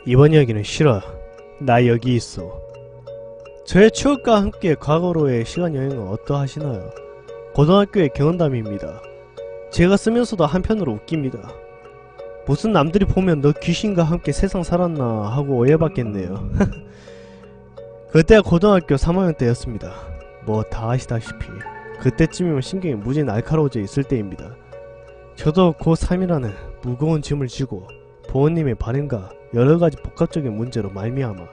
이번 이야기는 싫어. 나 여기 있어. 저의 추억과 함께 과거로의 시간여행은 어떠하시나요? 고등학교의 경험담입니다. 제가 쓰면서도 한편으로 웃깁니다. 무슨 남들이 보면 너 귀신과 함께 세상 살았나 하고 오해받겠네요. 그때가 고등학교 3학년 때였습니다. 뭐 다 아시다시피 그때쯤이면 신경이 무지 날카로워져 있을 때입니다. 저도 고3이라는 무거운 짐을 지고 부모님의 반응과 여러가지 복합적인 문제로 말미암아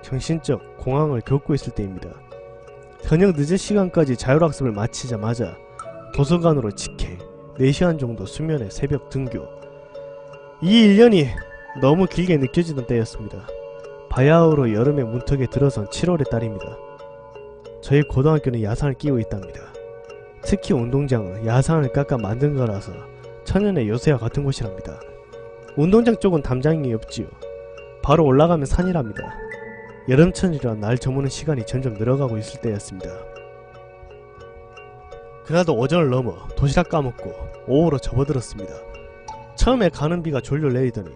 정신적 공황을 겪고 있을 때입니다. 저녁 늦은 시간까지 자율학습을 마치자마자 도서관으로 직행 4시간 정도 수면에 새벽 등교. 이 1년이 너무 길게 느껴지던 때였습니다. 바야흐로 여름의 문턱에 들어선 7월의 달입니다. 저희 고등학교는 야산을 끼고 있답니다. 특히 운동장은 야산을 깎아 만든 거라서 천연의 요새와 같은 곳이랍니다. 운동장 쪽은 담장이 없지요. 바로 올라가면 산이랍니다. 여름철이라 날 저무는 시간이 점점 늘어가고 있을 때였습니다. 그날도 오전을 넘어 도시락 까먹고 오후로 접어들었습니다. 처음에 가는 비가 졸졸 내리더니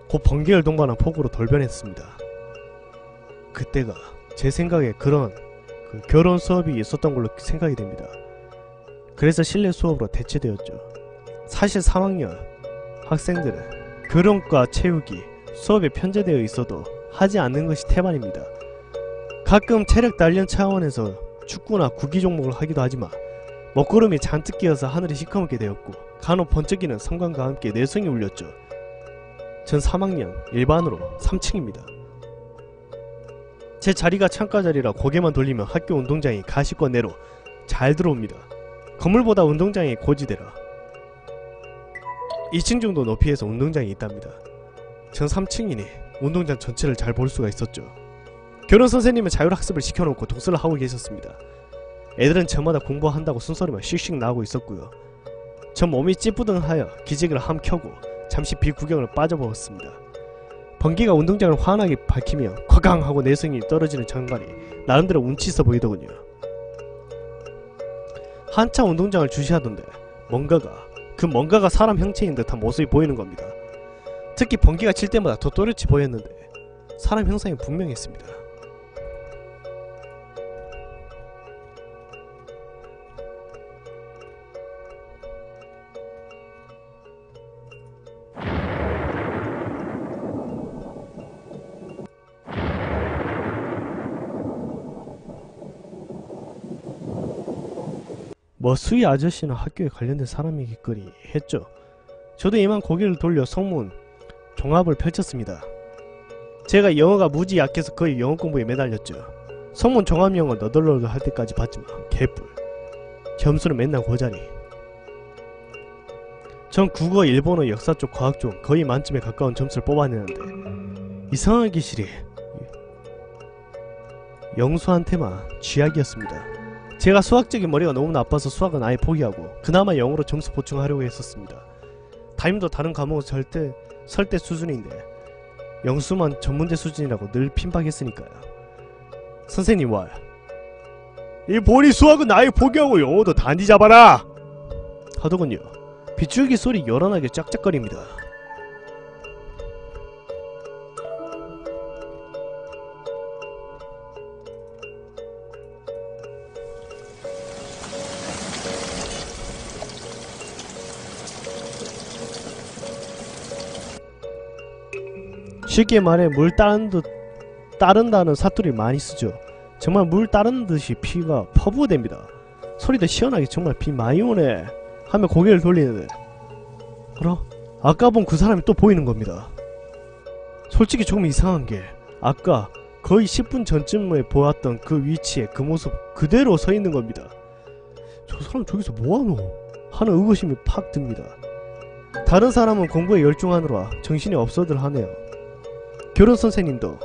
곧 번개를 동반한 폭우로 돌변했습니다. 그때가 제 생각에 그런 결혼 수업이 있었던 걸로 생각이 됩니다. 그래서 실내 수업으로 대체되었죠. 사실 3학년 학생들은 결혼과 체육이 수업에 편제되어 있어도 하지 않는 것이 태반입니다. 가끔 체력 단련 차원에서 축구나 구기 종목을 하기도 하지만 먹구름이 잔뜩 끼어서 하늘이 시커멓게 되었고 간혹 번쩍이는 성광과 함께 내성이 울렸죠. 전 3학년 일반으로 3층입니다. 제 자리가 창가 자리라 고개만 돌리면 학교 운동장이 가시권 내로 잘 들어옵니다. 건물보다 운동장이 고지대라 2층 정도 높이에서 운동장이 있답니다. 전 3층이니 운동장 전체를 잘 볼 수가 있었죠. 교련 선생님은 자율학습을 시켜놓고 독서를 하고 계셨습니다. 애들은 저마다 공부한다고 순서리만 씩씩 나오고 있었고요. 전 몸이 찌뿌둥하여 기지개를 함 켜고 잠시 비구경을 빠져보았습니다. 번개가 운동장을 환하게 밝히며 콱강 하고 내성이 떨어지는 장관이 나름대로 운치 있어 보이더군요. 한참 운동장을 주시하던데 뭔가가 사람 형체인 듯한 모습이 보이는 겁니다. 특히 번개가 칠 때마다 더 또렷이 보였는데 사람 형상이 분명했습니다. 뭐 수희 아저씨나 학교에 관련된 사람이겠거니 했죠. 저도 이만 고개를 돌려 성문 종합을 펼쳤습니다. 제가 영어가 무지 약해서 거의 영어 공부에 매달렸죠. 성문 종합 영어 너덜너덜 할 때까지 봤지만 개뿔. 점수는 맨날 고자리. 전 국어, 일본어, 역사 쪽, 과학 쪽 거의 만점에 가까운 점수를 뽑아내는데 이상하게 실이 영수한테만 쥐약이었습니다. 제가 수학적인 머리가 너무 나빠서 수학은 아예 포기하고 그나마 영어로 점수 보충하려고 했었습니다. 담임도 다른 과목은 설대 수준인데 영수만 전문대 수준이라고 늘 핀박했으니까요. 선생님 왈 이 보니 수학은 아예 포기하고 영어도 단디 잡아라! 하더군요. 빗줄기 소리 요란하게 짝짝거립니다. 쉽게 말해 물 따른다는 사투리를 많이 쓰죠. 정말 물 따르는 듯이 피가 퍼부어댑니다. 소리도 시원하게 정말 비 많이 오네 하며 고개를 돌리는데 알아? 아까 본 그 사람이 또 보이는 겁니다. 솔직히 조금 이상한게 아까 거의 10분 전쯤에 보았던 그 위치에 그 모습 그대로 서있는 겁니다. 저 사람 저기서 뭐하노? 하는 의구심이 팍 듭니다. 다른 사람은 공부에 열중하느라 정신이 없어들 하네요. 교련 선생님도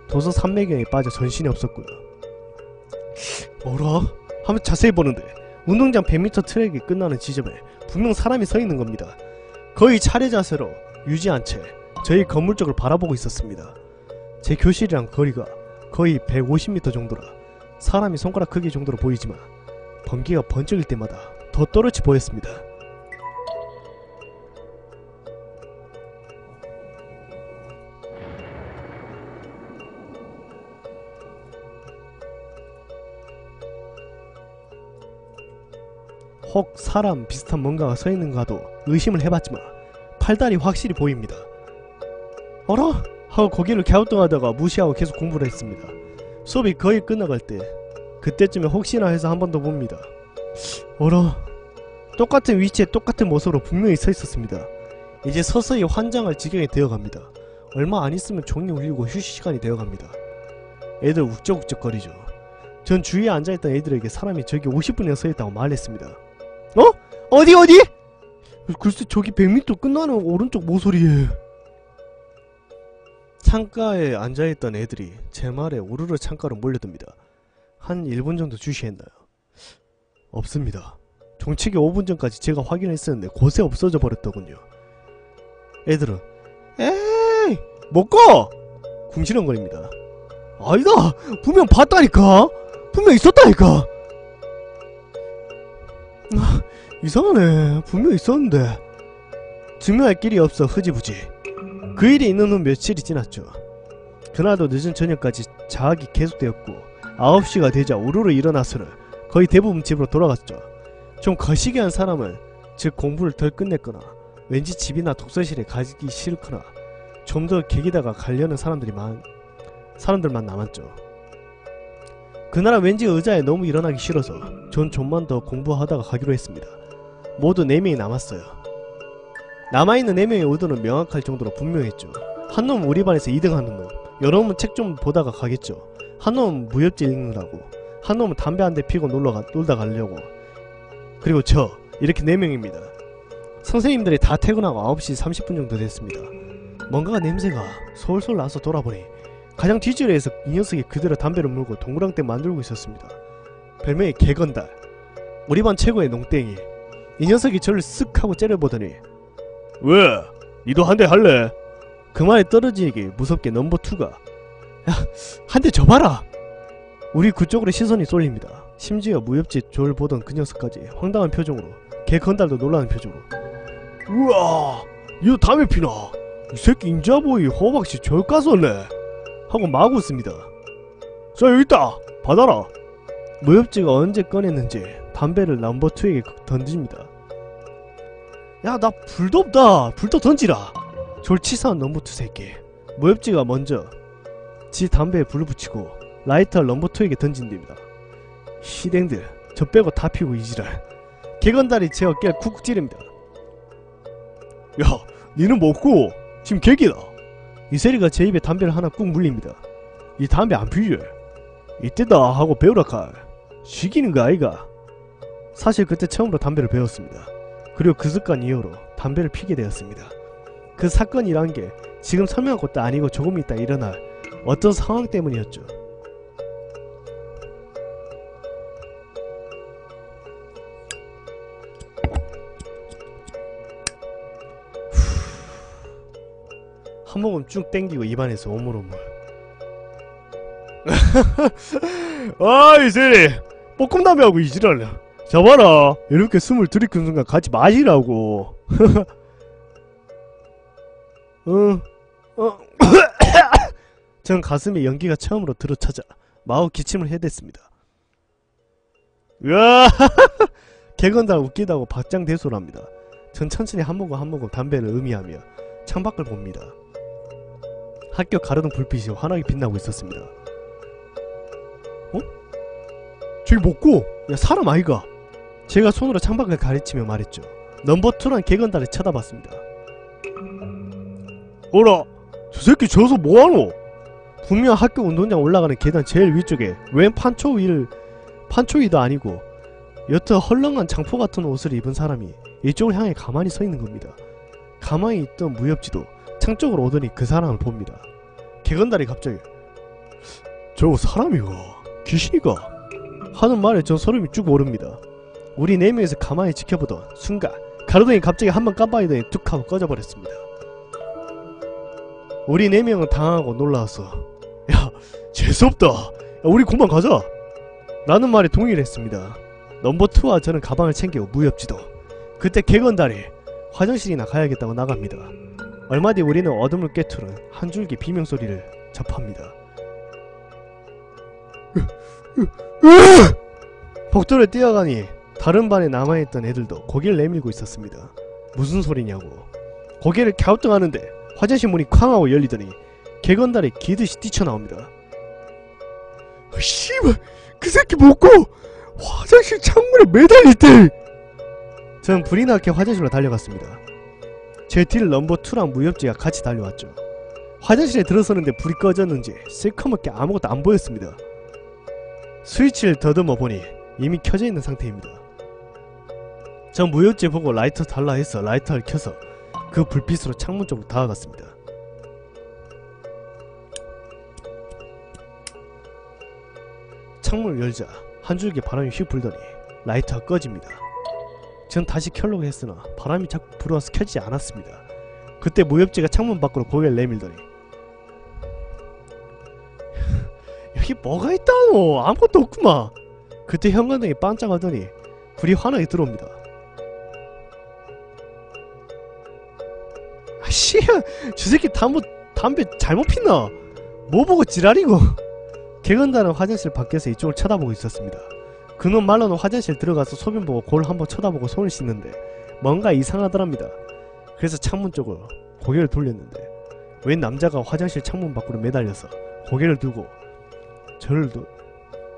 도서 산매경에 빠져 정신이 없었고요. 뭐라? 하면 자세히 보는데 운동장 100m 트랙이 끝나는 지점에 분명 사람이 서있는 겁니다. 거의 차례 자세로 유지한 채 저희 건물 쪽을 바라보고 있었습니다. 제 교실이랑 거리가 거의 150m 정도라 사람이 손가락 크기 정도로 보이지만 번개가 번쩍일 때마다 더 또렷이 보였습니다. 혹 사람 비슷한 뭔가가 서있는가도 의심을 해봤지만 팔다리 확실히 보입니다. 어라? 하고 고개를 갸우뚱하다가 무시하고 계속 공부를 했습니다. 수업이 거의 끝나갈 때 그때쯤에 혹시나 해서 한 번 더 봅니다. 어라? 똑같은 위치에 똑같은 모습으로 분명히 서있었습니다. 이제 서서히 환장할 지경이 되어갑니다. 얼마 안 있으면 종이 울리고 휴식 시간이 되어갑니다. 애들 욱적욱적거리죠. 전 주위에 앉아있던 애들에게 사람이 저기 50분이나 서있다고 말했습니다. 어? 어디? 글쎄 저기 100m 끝나는 오른쪽 모서리에. 창가에 앉아있던 애들이 제 말에 우르르 창가로 몰려듭니다. 한 1분 정도 주시했나요? 없습니다. 종치기 5분 전까지 제가 확인했었는데 곳에 없어져 버렸더군요. 애들은 에이 못가! 궁시렁거립니다. 아니다! 분명 봤다니까! 분명 있었다니까! 이상하네. 분명 있었는데. 증명할 길이 없어 흐지부지. 그 일이 있는 후 며칠이 지났죠. 그날도 늦은 저녁까지 자학이 계속되었고 9시가 되자 우르르 일어나서는 거의 대부분 집으로 돌아갔죠. 좀 거시기 한 사람은 즉 공부를 덜 끝냈거나 왠지 집이나 독서실에 가기 싫거나 좀 더 개기다가 가려는 사람들만 남았죠. 그날은 왠지 의자에 너무 일어나기 싫어서 전 좀만 더 공부하다가 가기로 했습니다. 모두 4명이 남았어요. 남아있는 4명의 의도는 명확할 정도로 분명했죠. 한 놈은 우리 반에서 2등 하는 놈, 여러 놈은 책 좀 보다가 가겠죠. 한 놈은 무협지 읽느라고, 한 놈은 담배 한 대 피고 놀다 가려고, 그리고 저 이렇게 4명입니다. 선생님들이 다 퇴근하고 9시 30분 정도 됐습니다. 뭔가가 냄새가 솔솔 나서 돌아보니 가장 뒷자리에서 이 녀석이 그대로 담배를 물고 동그랑땡 만들고 있었습니다. 별명이 개건달, 우리 반 최고의 농땡이. 이 녀석이 저를 쓱 하고 째려보더니 왜? 니도 한 대 할래? 그 말에 떨어지기 무섭게 넘버2가 야, 한 대 줘봐라! 우리 그쪽으로 시선이 쏠립니다. 심지어 무협지 졸 보던 그 녀석까지 황당한 표정으로, 개건달도 놀라는 표정으로 우와! 니도 담배 피나? 이 새끼 인자보이 호박씨 졸까 쏠래? 하고 막 웃습니다. 자 여기 있다! 받아라! 무협지가 언제 꺼냈는지 담배를 넘버2에게 던집니다. 야 나 불도 없다! 불도 던지라! 졸치사한 넘버2 새끼. 무협지가 먼저 지 담배에 불을 붙이고 라이터를 넘버2에게 던진답니다. 시댕들 저 빼고 다 피고 이지랄. 개건달이 제 어깨를 쿡쿡 찌릅니다. 야 니는 먹고 지금 개기다. 이세리가 제 입에 담배를 하나 꾹 물립니다. 이 담배 안 피지? 이때다 하고 배우라 칼. 죽이는 거 아이가? 사실 그때 처음으로 담배를 배웠습니다. 그리고 그 습관 이후로 담배를 피게 되었습니다. 그 사건이란 게 지금 설명할 것도 아니고 조금 있다 일어날 어떤 상황 때문이었죠. 한 모금 쭉 땡기고 입안에서 오물오물. 아이 세리 볶음담배하고 이지랄래. 잡아라. 이렇게 숨을 들이키는 순간 같이 마시라고. 전 가슴에 연기가 처음으로 들어차자 마구 기침을 해댔습니다. 으아. 개건달 웃기다고 박장대소랍니다. 전 천천히 한 모금 한 모금 담배를 음미하며 창밖을 봅니다. 학교 가로등 불빛이 환하게 빛나고 있었습니다. 어? 저기 먹고! 야 사람 아이가! 제가 손으로 창밖을 가리치며 말했죠. 넘버2란 개건달을 쳐다봤습니다. 어라! 저 새끼 저기서 뭐하노? 분명 학교 운동장 올라가는 계단 제일 위쪽에 웬 판초위도 아니고 여튼 헐렁한 장포 같은 옷을 입은 사람이 이쪽을 향해 가만히 서 있는 겁니다. 가만히 있던 무협지도 창 쪽으로 오더니 그 사람을 봅니다. 개건달이 갑자기 저거 사람이가? 귀신이가? 하는 말에 전 소름이 쭉 오릅니다. 우리 4명에서 가만히 지켜보던 순간 가로등이 갑자기 한번 깜빡이더니 툭 하고 꺼져버렸습니다. 우리 4명은 당하고 놀라워서 야 재수없다. 야 우리 그만 가자. 라는 말에 동의를 했습니다. 넘버2와 저는 가방을 챙기고 무협지도 그때 개건달이 화장실이나 가야겠다고 나갑니다. 얼마 뒤 우리는 어둠을 꿰투는 한 줄기 비명소리를 접합니다. 벽돌을 뛰어가니 다른 반에 남아있던 애들도 고개를 내밀고 있었습니다. 무슨 소리냐고. 고개를 갸우뚱하는데 화장실 문이 쾅 하고 열리더니 개건달이 기듯이 뛰쳐나옵니다. 씨발, 그 새끼 먹고 화장실 창문에 매달릴 때! 전 불이 나게 화장실로 달려갔습니다. 제 뒤를 넘버2랑 무협지가 같이 달려왔죠. 화장실에 들어서는데 불이 꺼졌는지 새까맣게 아무것도 안 보였습니다. 스위치를 더듬어 보니 이미 켜져 있는 상태입니다. 전 무협지 보고 라이터 달라 해서 라이터를 켜서 그 불빛으로 창문 쪽으로 다가갔습니다. 창문을 열자 한 줄기 바람이 휙 불더니 라이터가 꺼집니다. 전 다시 켜려고 했으나 바람이 자꾸 불어와서 켜지지 않았습니다. 그때 무협지가 창문 밖으로 고개를 내밀더니 여기 뭐가 있다노? 아무것도 없구만. 그때 형광등이 반짝하더니 불이 환하게 들어옵니다. 아씨, 저 새끼 담배 잘못 피나? 뭐 보고 지랄이고. 개건달은 화장실 밖에서 이쪽을 쳐다보고 있었습니다. 그놈 말로는 화장실 들어가서 소변 보고 거울 한번 쳐다보고 손을 씻는데 뭔가 이상하더랍니다. 그래서 창문 쪽으로 고개를 돌렸는데 웬 남자가 화장실 창문 밖으로 매달려서 고개를 들고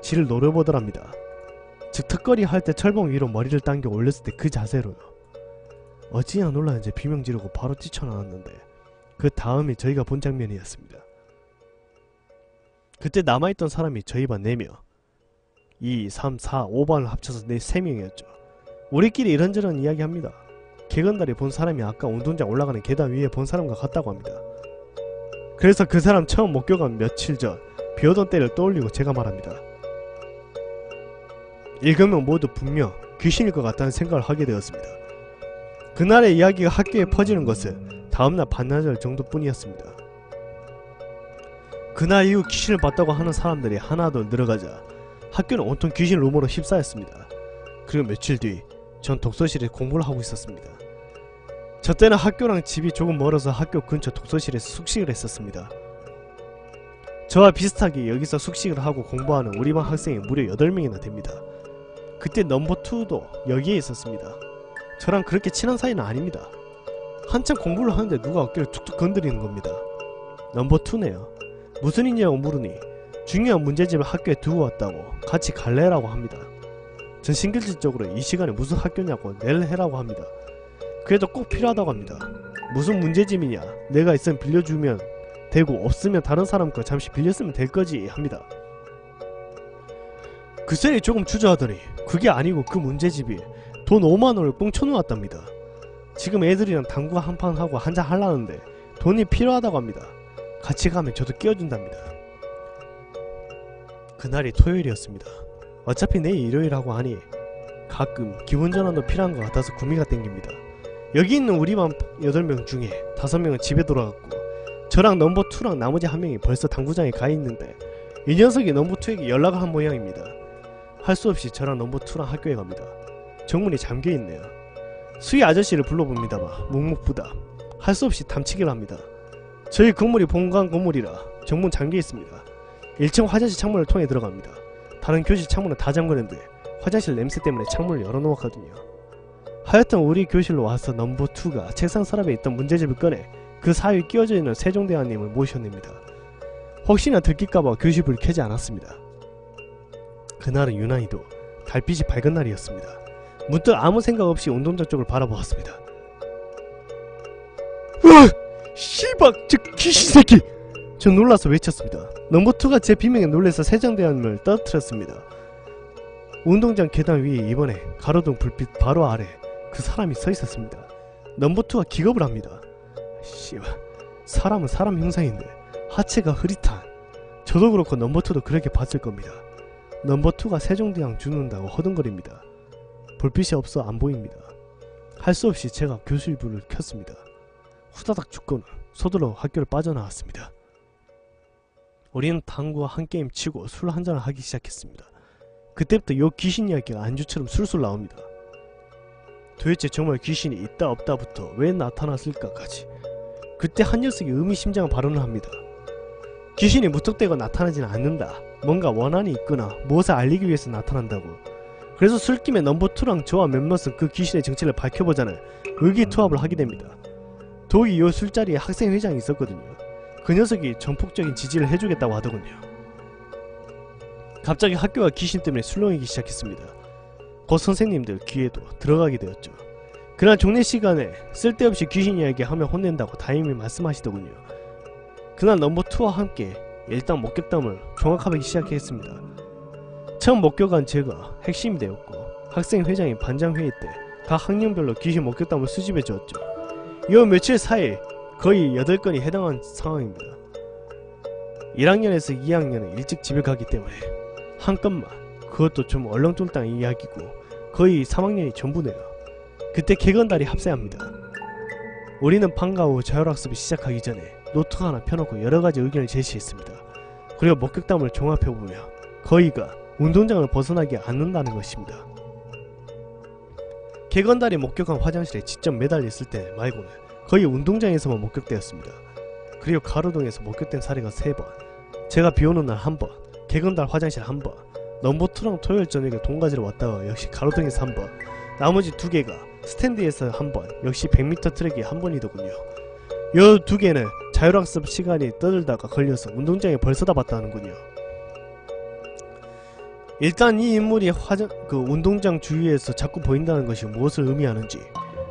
지를 노려보더랍니다. 즉 턱걸이 할 때 철봉 위로 머리를 당겨 올렸을 때 그 자세로요. 어찌나 놀랐는지 비명 지르고 바로 뛰쳐나왔는데 그 다음이 저희가 본 장면이었습니다. 그때 남아있던 사람이 저희 반 4명, 2, 3, 4, 5반을 합쳐서 3명이었죠. 우리끼리 이런저런 이야기합니다. 개건달이 본 사람이 아까 운동장 올라가는 계단 위에 본 사람과 같다고 합니다. 그래서 그 사람 처음 목격한 며칠 전 비오던 때를 떠올리고 제가 말합니다. 읽으면 모두 분명 귀신일 것 같다는 생각을 하게 되었습니다. 그날의 이야기가 학교에 퍼지는 것은 다음날 반나절 정도뿐이었습니다. 그날 이후 귀신을 봤다고 하는 사람들이 하나둘 늘어가자 학교는 온통 귀신 루머로 휩싸였습니다. 그리고 며칠 뒤 전 독서실에 공부를 하고 있었습니다. 저 때는 학교랑 집이 조금 멀어서 학교 근처 독서실에서 숙식을 했었습니다. 저와 비슷하게 여기서 숙식을 하고 공부하는 우리 반 학생이 무려 8명이나 됩니다. 그때 넘버2도 여기에 있었습니다. 저랑 그렇게 친한 사이는 아닙니다. 한참 공부를 하는데 누가 어깨를 툭툭 건드리는 겁니다. 넘버2네요. 무슨 일이냐고 물으니 중요한 문제집을 학교에 두고 왔다고 같이 갈래라고 합니다. 전 신경질적으로 이 시간에 무슨 학교냐고 낼해라고 합니다. 그래도 꼭 필요하다고 합니다. 무슨 문제집이냐, 내가 있으면 빌려주면 되고 없으면 다른 사람 거 잠시 빌렸으면 될거지 합니다. 그 셀이 조금 주저하더니 그게 아니고 그 문제집이 돈 5만원을 꽁쳐놓았답니다. 지금 애들이랑 당구 한판 하고 한잔 하려는데 돈이 필요하다고 합니다. 같이 가면 저도 끼워준답니다. 그날이 토요일이었습니다. 어차피 내일 일요일하고 하니 가끔 기분전환도 필요한 것 같아서 구미가 땡깁니다. 여기 있는 우리 반 8명 중에 5명은 집에 돌아갔고 저랑 넘버2랑 나머지 1명이 벌써 당구장에 가 있는데 이 녀석이 넘버2에게 연락을 한 모양입니다. 할 수 없이 저랑 넘버2랑 학교에 갑니다. 정문이 잠겨있네요. 수희 아저씨를 불러봅니다만 묵묵부답. 할 수 없이 탐치기를 합니다. 저희 건물이 본관 건물이라 정문 잠겨있습니다. 1층 화장실 창문을 통해 들어갑니다. 다른 교실 창문은 다 잠그는데 화장실 냄새 때문에 창문을 열어놓았거든요. 하여튼 우리 교실로 와서 넘버2가 책상 서랍에 있던 문제집을 꺼내 그 사이에 끼워져 있는 세종대왕님을 모셔냅니다. 혹시나 들킬까봐 교실불을 켜지 않았습니다. 그날은 유난히도 달빛이 밝은 날이었습니다. 문득 아무 생각 없이 운동장 쪽을 바라보았습니다. 으악! 씨발! 저 귀신 새끼! 전 놀라서 외쳤습니다. 넘버2가 제 비명에 놀라서 세종대왕님을 떨어뜨렸습니다. 운동장 계단 위에 이번에 가로등 불빛 바로 아래 그 사람이 서 있었습니다. 넘버2가 기겁을 합니다. 씨발, 사람은 사람 형상인데 하체가 흐릿한. 저도 그렇고 넘버2도 그렇게 봤을 겁니다. 넘버2가 세종대왕 죽는다고 허둥거립니다. 불빛이 없어 안 보입니다. 할 수 없이 제가 교실불을 켰습니다. 후다닥 죽고는 서둘러 학교를 빠져나왔습니다. 우리는 당구와 한 게임 치고 술 한잔을 하기 시작했습니다. 그때부터 요 귀신 이야기가 안주처럼 술술 나옵니다. 도대체 정말 귀신이 있다 없다부터 왜 나타났을까까지. 그때 한 녀석이 의미심장한 발언을 합니다. 귀신이 무턱대고 나타나지는 않는다. 뭔가 원한이 있거나 무엇을 알리기 위해서 나타난다고. 그래서 술김에 넘버2랑 저와 몇몇은 그 귀신의 정체를 밝혀보자는 의기투합을 하게 됩니다. 더욱이 요 술자리에 학생회장이 있었거든요. 그 녀석이 전폭적인 지지를 해주겠다고 하더군요. 갑자기 학교가 귀신 때문에 술렁이기 시작했습니다. 곧 선생님들 귀에도 들어가게 되었죠. 그날 종례 시간에 쓸데없이 귀신 이야기하며 혼낸다고 담임이 말씀하시더군요. 그날 넘버2와 함께 일단 목격담을 종합하기 시작했습니다. 처음 목격한 제가 핵심이 되었고 학생회장이 반장회의 때 각 학년별로 귀신 목격담을 수집해 주었죠. 이 며칠 사이 거의 8건이 해당한 상황입니다. 1학년에서 2학년은 일찍 집에 가기 때문에 한 건만, 그것도 좀 얼렁뚱땅 이야기고 거의 3학년이 전부네요. 그때 개건달이 합세합니다. 우리는 방과 후 자율학습이 시작하기 전에 노트 하나 펴놓고 여러가지 의견을 제시했습니다. 그리고 목격담을 종합해보며 거의가 운동장을 벗어나지 않는다는 것입니다. 개건달이 목격한 화장실에 직접 매달렸을 때 말고는 거의 운동장에서만 목격되었습니다. 그리고 가로등에서 목격된 사례가 3번, 제가 비오는 날 1번, 개건달 화장실 1번, 넘버2랑 토요일 저녁에 동가지로 왔다가 역시 가로등에서 1번, 나머지 2개가 스탠드에서 1번, 역시 100m 트랙이 1번이더군요. 이 2개는 자율학습 시간이 떠들다가 걸려서 운동장에 벌써 다 봤다는군요. 일단 이 인물이 운동장 주위에서 자꾸 보인다는 것이 무엇을 의미하는지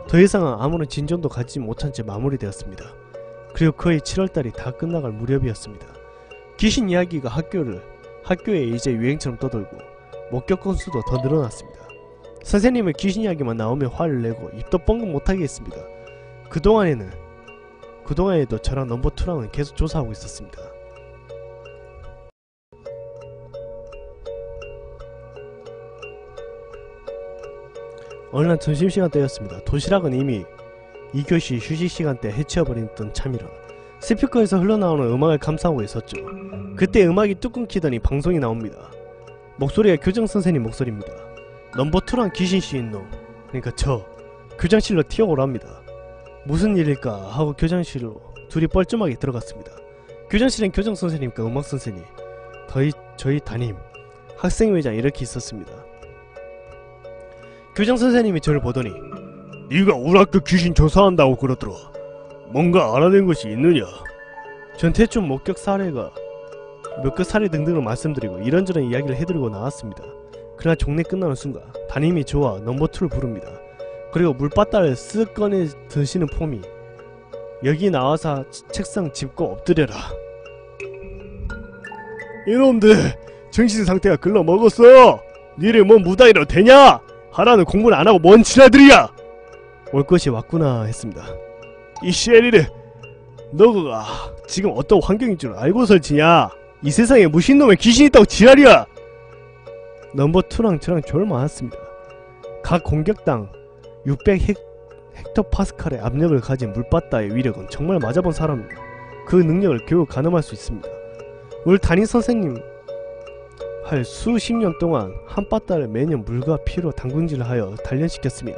더 이상은 아무런 진전도 갖지 못한 채 마무리되었습니다. 그리고 거의 7월달이 다 끝나갈 무렵이었습니다. 귀신 이야기가 학교에 이제 유행처럼 떠돌고 목격 건수도 더 늘어났습니다. 선생님은 귀신 이야기만 나오면 화를 내고 입도 뻥긋 못하게 했습니다. 그동안에도 저랑 넘버2랑은 계속 조사하고 있었습니다. 어느 날 점심시간 때였습니다. 도시락은 이미 2교시 휴식시간 때 해치워버렸던 참이라 스피커에서 흘러나오는 음악을 감상하고 있었죠. 그때 음악이 뚝 끊기더니 방송이 나옵니다. 목소리가 교장선생님 목소리입니다. 넘버2랑 귀신씨인 놈, 그러니까 저 교장실로 튀어오랍니다. 무슨 일일까 하고 교장실로 둘이 뻘쭘하게 들어갔습니다. 교장실엔 교장선생님과 음악선생님, 저희 담임, 학생회장 이렇게 있었습니다. 교장선생님이 저를 보더니 네가 우리 학교 귀신 조사한다고 그러더라. 뭔가 알아낸 것이 있느냐? 전 대충 목격 사례 등등을 말씀드리고 이런저런 이야기를 해드리고 나왔습니다. 그러나 종례 끝나는 순간 담임이 저와 넘버2를 부릅니다. 그리고 물바다를 쓱 꺼내 드시는 폼이 여기 나와서 책상 짚고 엎드려라. 이놈들 정신상태가 글러먹었어. 니를 뭔 무당이라도 되냐? 하라는 공부를 안하고 뭔 지랄들이야! 올 것이 왔구나 했습니다. 이 쉐리를 너가 지금 어떤 환경인 줄 알고 설치냐? 이 세상에 무신놈의 귀신이 있다고 지랄이야! 넘버2랑 저랑 졸 많았습니다. 각 공격당 600헥토파스칼의 압력을 가진 물바다의 위력은 정말 맞아본 사람입니다. 그 능력을 겨우 가늠할 수 있습니다. 우리 담임 선생님 할 수십 년 동안 한바다를 매년 물과 피로 담근질을 하여 단련시켰으며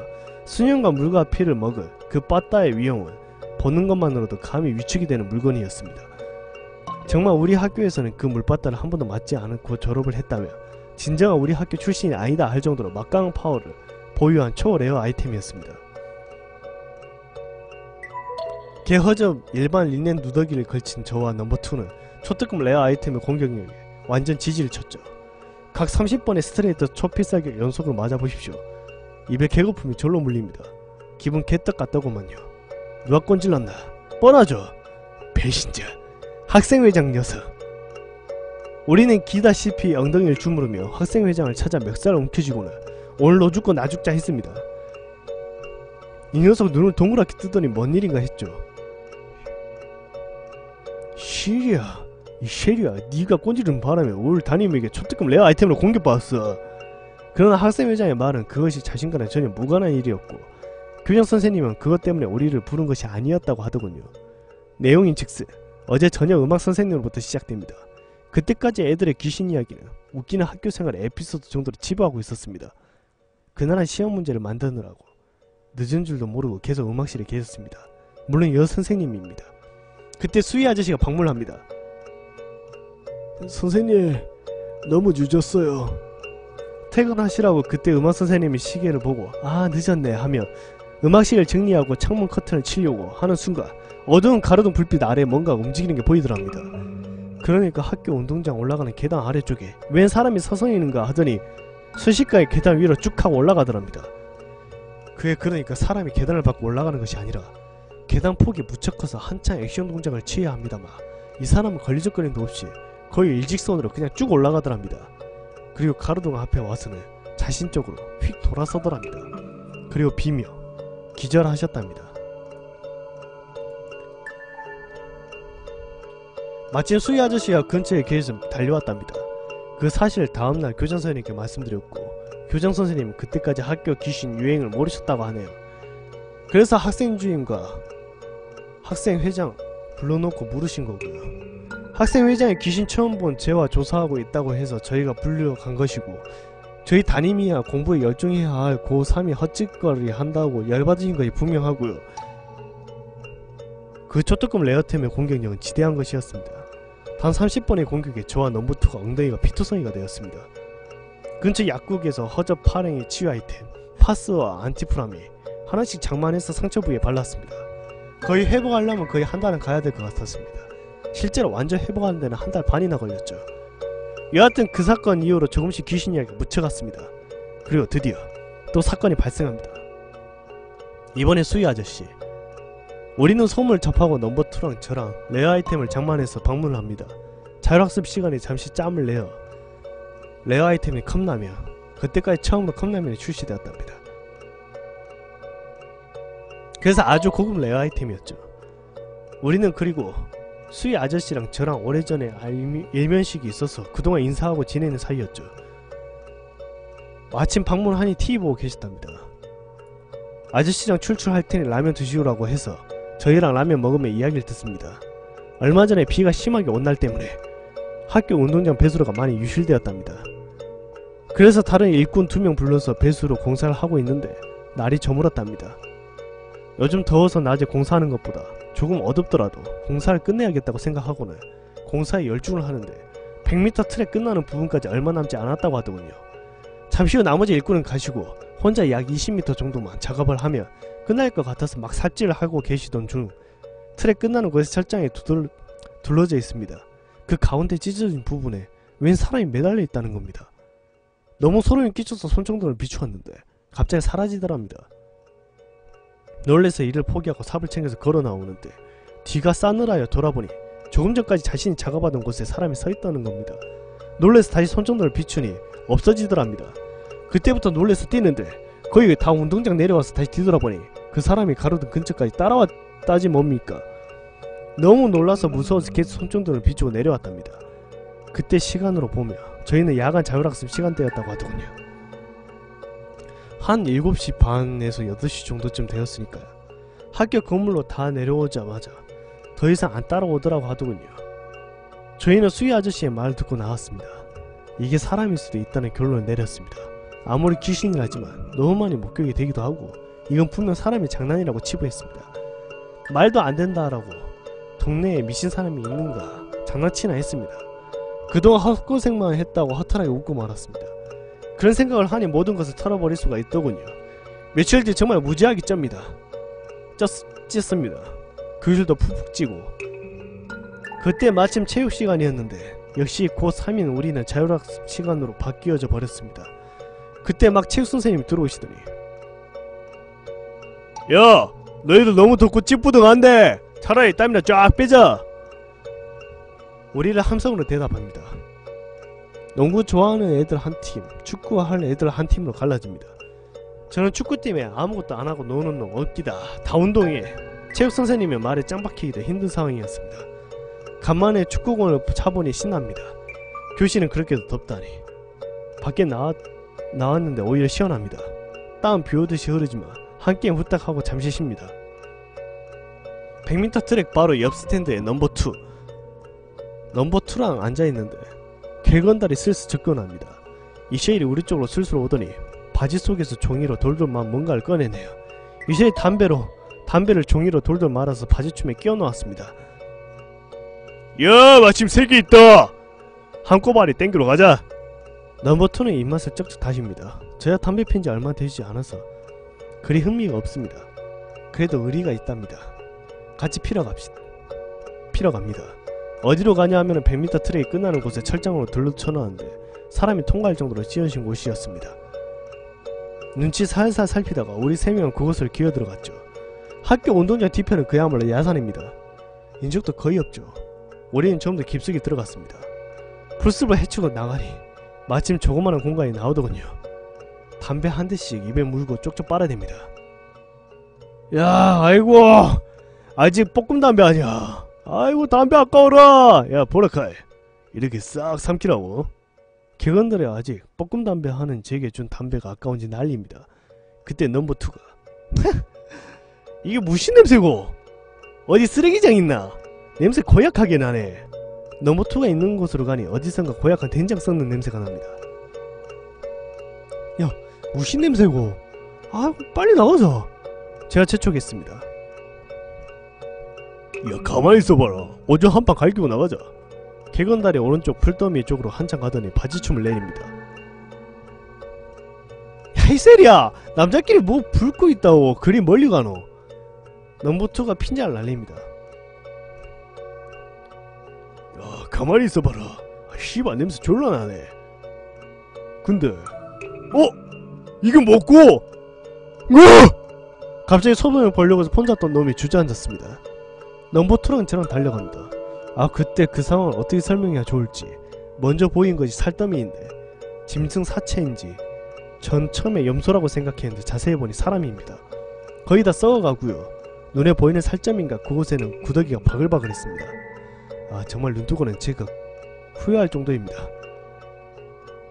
수년간 물과 피를 먹을 그 바다의 위험은 보는 것만으로도 감히 위축이 되는 물건이었습니다. 정말 우리 학교에서는 그 물바다를 한 번도 맞지 않고 졸업을 했다며 진정한 우리 학교 출신이 아니다 할 정도로 막강한 파워를 보유한 초레어 아이템이었습니다. 개허접 일반 린넨 누더기를 걸친 저와 넘버2는 초특급 레어 아이템의 공격력에 완전 지지를 쳤죠. 각 30번의 스트레이트 초필살격 연속을 맞아보십시오. 입에 개거품이 절로 물립니다. 기분 개떡 같다고만요. 누가 꼰질렀나? 뻔하죠. 배신자 학생회장 녀석. 우리는 기다시피 엉덩이를 주무르며 학생회장을 찾아 멱살을 움켜쥐고는 오늘 너 죽고 나 죽자 했습니다. 이 녀석 눈을 동그랗게 뜨더니 뭔 일인가 했죠. 이 쉐리야 니가 꼰지른 바람에 올 담임에게 초특급 레어 아이템으로 공격받았어. 그러나 학생회장의 말은 그것이 자신과는 전혀 무관한 일이었고 교장선생님은 그것 때문에 우리를 부른 것이 아니었다고 하더군요. 내용인즉슨 어제 저녁 음악선생님으로부터 시작됩니다. 그때까지 애들의 귀신 이야기는 웃기는 학교생활의 에피소드 정도로 치부하고 있었습니다. 그날은 시험 문제를 만드느라고 늦은 줄도 모르고 계속 음악실에 계셨습니다. 물론 여선생님입니다. 그때 수희 아저씨가 방문합니다. 선생님 너무 늦었어요. 퇴근하시라고 그때 음악 선생님이 시계를 보고 아 늦었네 하며 음악실을 정리하고 창문 커튼을 치려고 하는 순간 어두운 가로등 불빛 아래 뭔가가 움직이는 게 보이더랍니다. 그러니까 학교 운동장 올라가는 계단 아래쪽에 웬 사람이 서성이는가 하더니 순식간에 계단 위로 쭉 하고 올라가더랍니다. 그게 그러니까 사람이 계단을 밟고 올라가는 것이 아니라 계단 폭이 무척 커서 한창 액션 동작을 취해야 합니다만 이 사람은 걸리적거림도 없이 거의 일직선으로 그냥 쭉 올라가더랍니다. 그리고 가로등 앞에 와서는 자신 쪽으로 휙 돌아서더랍니다. 그리고 비며 기절하셨답니다. 마침 수희 아저씨가 근처에 계셔서 달려왔답니다. 그 사실을 다음날 교장선생님께 말씀드렸고 교장선생님은 그때까지 학교 귀신 유행을 모르셨다고 하네요. 그래서 학생주임과 학생회장 불러놓고 물으신 거고요. 학생회장이 귀신 처음 본 제와 조사하고 있다고 해서 저희가 불려간 것이고 저희 담임이야 공부에 열중해야 할 고3이 헛짓거리 한다고 열받으신 것이 분명하고요. 그 초특급 레어템의 공격력은 지대한 것이었습니다. 단 30번의 공격에 저와 넘버2가 엉덩이가 피투성이가 되었습니다. 근처 약국에서 허접 파랭이 치유 아이템 파스와 안티프라미 하나씩 장만해서 상처 부위에 발랐습니다. 거의 회복하려면 거의 한 달은 가야 될 것 같았습니다. 실제로 완전 회복하는 데는 한 달 반이나 걸렸죠. 여하튼 그 사건 이후로 조금씩 귀신 이야기가 묻혀갔습니다. 그리고 드디어 또 사건이 발생합니다. 이번에 수희 아저씨 우리는 소문을 접하고 넘버2랑 저랑 레어 아이템을 장만해서 방문을 합니다. 자율학습 시간에 잠시 짬을 내어 레어 아이템이 컵라면 그때까지 처음으로 컵라면이 출시되었답니다. 그래서 아주 고급 레어 아이템이었죠. 우리는 그리고 수희 아저씨랑 저랑 오래전에 일면식이 있어서 그동안 인사하고 지내는 사이였죠. 마침 방문하니 TV 보고 계셨답니다. 아저씨랑 출출할 테니 라면 드시오라고 해서 저희랑 라면 먹으며 이야기를 듣습니다. 얼마 전에 비가 심하게 온 날 때문에 학교 운동장 배수로가 많이 유실되었답니다. 그래서 다른 일꾼 2명 불러서 배수로 공사를 하고 있는데 날이 저물었답니다. 요즘 더워서 낮에 공사하는 것보다 조금 어둡더라도 공사를 끝내야겠다고 생각하고는 공사에 열중을 하는데 100m 트랙 끝나는 부분까지 얼마 남지 않았다고 하더군요. 잠시 후 나머지 일꾼은 가시고 혼자 약 20m 정도만 작업을 하면 끝날 것 같아서 막 삽질을 하고 계시던 중 트랙 끝나는 곳에 철장에 둘러져 있습니다. 그 가운데 찢어진 부분에 웬 사람이 매달려 있다는 겁니다. 너무 소름이 끼쳐서 손전등을 비추었는데 갑자기 사라지더랍니다. 놀래서 이를 포기하고 삽을 챙겨서 걸어 나오는데 뒤가 싸늘하여 돌아보니 조금 전까지 자신이 작업하던 곳에 사람이 서 있다는 겁니다. 놀래서 다시 손전등을 비추니 없어지더랍니다. 그때부터 놀래서 뛰는데 거의 다 운동장 내려와서 다시 뒤돌아보니 그 사람이 가로등 근처까지 따라왔다지 뭡니까. 너무 놀라서 무서워서 계속 손전등을 비추고 내려왔답니다. 그때 시간으로 보며 저희는 야간 자율학습 시간대였다고 하더군요. 한 7시 반에서 8시 정도쯤 되었으니까요. 학교 건물로 다 내려오자마자 더 이상 안 따라오더라고 하더군요. 저희는 수희 아저씨의 말을 듣고 나왔습니다. 이게 사람일 수도 있다는 결론을 내렸습니다. 아무리 귀신이라지만 너무 많이 목격이 되기도 하고 이건 분명 사람의 장난이라고 치부했습니다. 말도 안 된다라고 동네에 미친 사람이 있는가 장난치나 했습니다. 그동안 헛고생만 했다고 허탈하게 웃고 말았습니다. 그런 생각을 하니 모든 것을 털어버릴 수가 있더군요. 며칠 뒤 정말 무지하게 쪘습니다. 그 일도 푹푹 찌고 그때 마침 체육시간이었는데 역시 고3인 우리는 자율학습 시간으로 바뀌어져 버렸습니다. 그때 막 체육선생님이 들어오시더니 야! 너희들 너무 덥고 찌뿌둥한데 차라리 땀이나 쫙 빼자! 우리를 함성으로 대답합니다. 농구 좋아하는 애들 한 팀, 축구하는 애들 한 팀으로 갈라집니다. 저는 축구팀에 아무것도 안하고 노는 놈 없기다 다 운동해. 체육선생님의 말에 짱박히기도 힘든 상황이었습니다. 간만에 축구공을 차보니 신납니다. 교실은 그렇게도 덥다니. 밖에 나왔는데 오히려 시원합니다. 땀 비오듯이 흐르지만 한 게임 후딱 하고 잠시 쉽니다. 100m 트랙 바로 옆 스탠드에 넘버2 넘버2랑 앉아있는데 길건달이 슬슬 접근합니다. 이셰일이 우리 쪽으로 슬슬 오더니 바지 속에서 종이로 돌돌만 뭔가를 꺼내네요. 이셰일이 담배를 종이로 돌돌 말아서 바지춤에 끼워 놓았습니다. 야, 마침 3개 있다! 한꼬발이 땡기러 가자! 넘버 2는 입맛을 쩍쩍 다십니다. 저야 담배 핀지 얼마 되지 않아서 그리 흥미가 없습니다. 그래도 의리가 있답니다. 같이 피러 갑니다. 어디로 가냐 하면 100m 트랙이 끝나는 곳에 철장으로 둘러쳐놨는데 사람이 통과할 정도로 지어진 곳이었습니다. 눈치 살살 살피다가 우리 3명은 그곳을 기어들어갔죠. 학교 운동장 뒤편은 그야말로 야산입니다. 인적도 거의 없죠. 우리는 좀 더 깊숙이 들어갔습니다. 풀숲을 헤치고 나가니 마침 조그마한 공간이 나오더군요. 담배 한 대씩 입에 물고 쪽쪽 빨아댑니다. 야, 아이고, 아직 볶음 담배 아니야. 아이고, 담배 아까워라. 야, 보라카이, 이렇게 싹 삼키라고. 객원들이 아직 볶음 담배 하는 제게 준 담배가 아까운지 난리입니다. 그때 넘버 2가 이게 무슨 냄새고? 어디 쓰레기장 있나? 냄새 고약하게 나네. 넘버 2가 있는 곳으로 가니 어디선가 고약한 된장 썩는 냄새가 납니다. 야, 무슨 냄새고? 아, 빨리 나가자. 제가 재촉했습니다. 야, 가만히 있어봐라. 어제 한판 갈기고 나가자. 객원다리 오른쪽 풀더미 쪽으로 한참 가더니 바지춤을 내립니다. 야, 이 세리야, 남자끼리 뭐 붉고 있다고 그리 멀리 가노? 넘버 2가 핀자를 날립니다. 야, 가만히 있어봐라. 아, 씨발 냄새 졸라 나네. 근데 이게 뭐고? 갑자기 소변을 보려고 해서 폰잡던 놈이 주저앉았습니다. 넘버 2랑 저랑 달려간다. 아, 그때 그 상황을 어떻게 설명해야 좋을지. 먼저 보인 것이 살더미인데 짐승 사체인지 전 처음에 염소라고 생각했는데 자세히 보니 사람입니다. 거의 다 썩어가고요. 눈에 보이는 살점인가 그곳에는 구더기가 바글바글했습니다. 아, 정말 눈뜨고는 제가 후회할 정도입니다.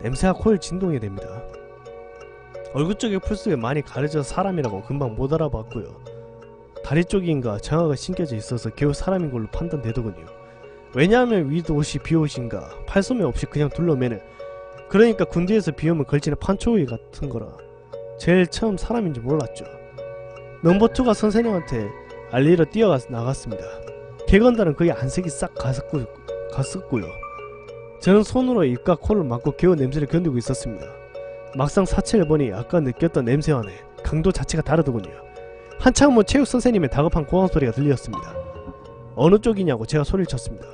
냄새가 코를 진동해 댑니다. 얼굴 쪽에 풀숲에 많이 가려져서 사람이라고 금방 못 알아봤고요. 다리 쪽인가 장화가 신겨져 있어서 겨우 사람인 걸로 판단되더군요. 왜냐하면 위도 옷이 비옷인가 팔소매 없이 그냥 둘러매는, 그러니까 군대에서 비오면 걸치는 판초우이 같은 거라 제일 처음 사람인지 몰랐죠. 넘버 2가 선생님한테 알리러 뛰어가서 나갔습니다. 객원단은 거의 안색이 싹 갔었고요. 저는 손으로 입과 코를 막고 겨우 냄새를 견디고 있었습니다. 막상 사체를 보니 아까 느꼈던 냄새와는 강도 자체가 다르더군요. 한참 후 체육 선생님의 다급한 고함 소리가 들렸습니다. 어느 쪽이냐고 제가 소리를 쳤습니다.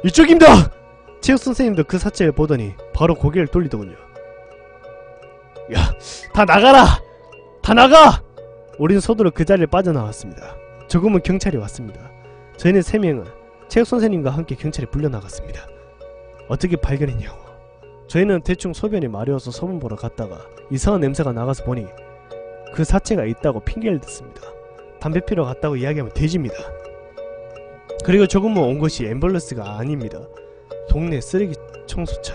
이쪽입니다! 체육 선생님도 그 사체를 보더니 바로 고개를 돌리더군요. 야, 다 나가라! 다 나가! 우리는 서두르 그 자리를 빠져나왔습니다. 조금은 경찰이 왔습니다. 저희는 3명은 체육 선생님과 함께 경찰에 불려나갔습니다. 어떻게 발견했냐고. 저희는 대충 소변이 마려워서 소문 보러 갔다가 이상한 냄새가 나가서 보니 그 사체가 있다고 핑계를 댔습니다. 담배 피러 갔다고 이야기하면 돼지입니다. 그리고 조금 후 온 것이 앰뷸런스가 아닙니다. 동네 쓰레기 청소차.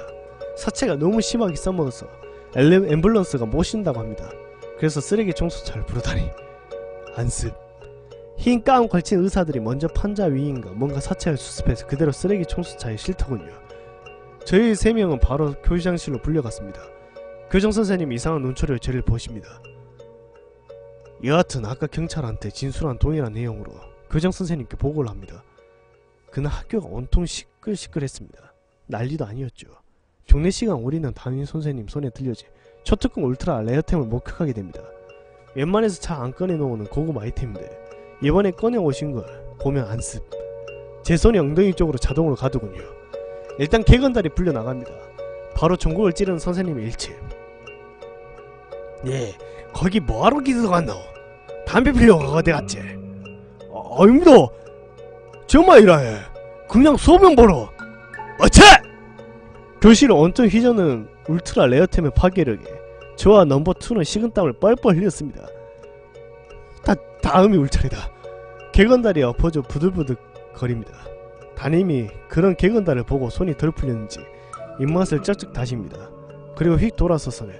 사체가 너무 심하게 써먹어서 앰뷸런스가 못 쉰다고 합니다. 그래서 쓰레기 청소차를 부르다니. 안습. 흰 가운 걸친 의사들이 먼저 판자 위인가 뭔가 사체를 수습해서 그대로 쓰레기 청소차에 싣더군요. 저희 3명은 바로 교장실로 불려갔습니다. 교장선생님이 이상한 눈초리로 저를 보십니다. 여하튼 아까 경찰한테 진술한 동일한 내용으로 교장선생님께 보고를 합니다. 그날 학교가 온통 시끌시끌했습니다. 난리도 아니었죠. 종례시간 우리는 담임선생님 손에 들려지 초특급 울트라 레어템을 목격하게 됩니다. 웬만해서 잘 안 꺼내놓는 고급 아이템인데 이번에 꺼내오신 걸 보면 안습. 제 손이 엉덩이 쪽으로 자동으로 가더군요. 일단 개건달이 불려나갑니다. 바로 전국을 찌르는 선생님의 일침. 예, 거기 뭐하러 기서 갔노? 담배 피려고 어디 갔지? 아닙니다. 정말 이라해. 그냥 소변 보러. 어째! 교실을 온통 휘저는 울트라 레어템의 파괴력에 저와 넘버 2는 식은땀을 뻘뻘 흘렸습니다. 다음이 울차례다. 개건달이 엎어져 부들부들 거립니다. 담임이 그런 개건달을 보고 손이 덜 풀렸는지 입맛을 쩍쩍 다십니다. 그리고 휙 돌아서서는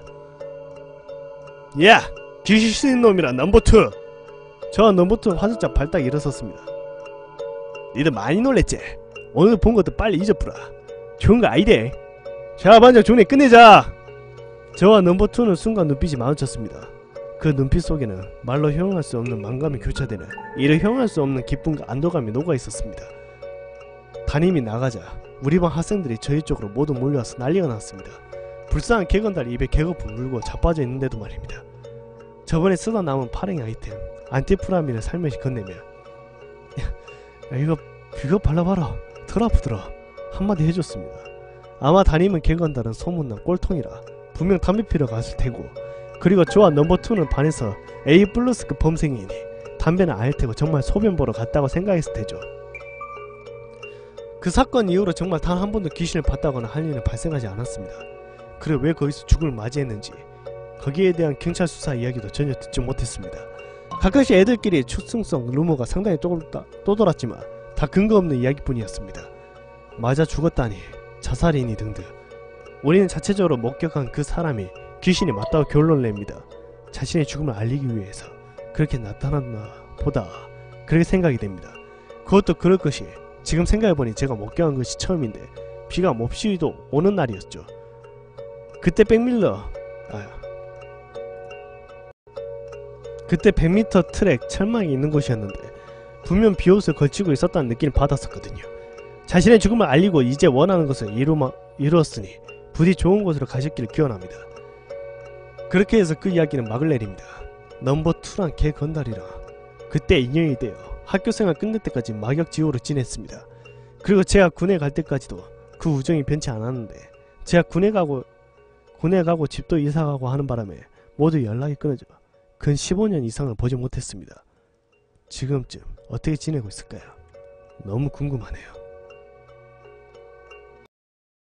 야! 귀신 쓰는 놈이라 넘버 2! 저와 넘버 2는 화들짝 발딱 일어섰습니다. 니들 많이 놀랬지? 오늘 본 것도 빨리 잊어뿌라. 좋은 거 아이데. 자, 반장 종례 끝내자! 저와 넘버 2는 순간 눈빛이 마주쳤습니다. 그 눈빛 속에는 말로 형용할 수 없는 만감이 교차되는 이를 형용할 수 없는 기쁨과 안도감이 녹아있었습니다. 담임이 나가자 우리 반 학생들이 저희 쪽으로 모두 몰려와서 난리가 났습니다. 불쌍한 개건달이 입에 개거품 물고 자빠져 있는데도 말입니다. 저번에 쓰다 남은 파랭이 아이템 안티프라미를 살며시 건네며 야, 이거 발라봐라. 덜 아프더라. 한마디 해줬습니다. 아마 담임은 개건달은 소문난 꼴통이라 분명 담배 피러 갔을 테고, 그리고 저와 넘버2는 반에서 A 플러스급 범생이니 담배는 안 할 테고 정말 소변 보러 갔다고 생각했을 테죠. 그 사건 이후로 정말 단 한 번도 귀신을 봤다거나 할 일은 발생하지 않았습니다. 그리고 왜 거기서 죽음을 맞이했는지, 거기에 대한 경찰 수사 이야기도 전혀 듣지 못했습니다. 가끔씩 애들끼리 추승성 루머가 상당히 떠돌았지만 다 근거 없는 이야기뿐이었습니다. 맞아 죽었다니, 자살이니 등등. 우리는 자체적으로 목격한 그 사람이 귀신이 맞다고 결론을 냅니다. 자신의 죽음을 알리기 위해서 그렇게 나타났나 보다, 그렇게 생각이 됩니다. 그것도 그럴 것이, 지금 생각해보니 제가 목격한 것이 처음인데 비가 몹시도 오는 날이었죠. 그때 100m 트랙 철망이 있는 곳이었는데 분명 비옷을 걸치고 있었다는 느낌을 받았었거든요. 자신의 죽음을 알리고 이제 원하는 것을 이루었으니 부디 좋은 곳으로 가셨기를 기원합니다. 그렇게 해서 그 이야기는 막을 내립니다. 넘버2란 개 건달이랑 그때 인연이 되어 학교생활 끝낼 때까지 막역지호로 지냈습니다. 그리고 제가 군에 갈 때까지도 그 우정이 변치 않았는데, 제가 군에 가고 집도 이사가고 하는 바람에 모두 연락이 끊어져 근 15년 이상을 보지 못했습니다. 지금쯤 어떻게 지내고 있을까요? 너무 궁금하네요.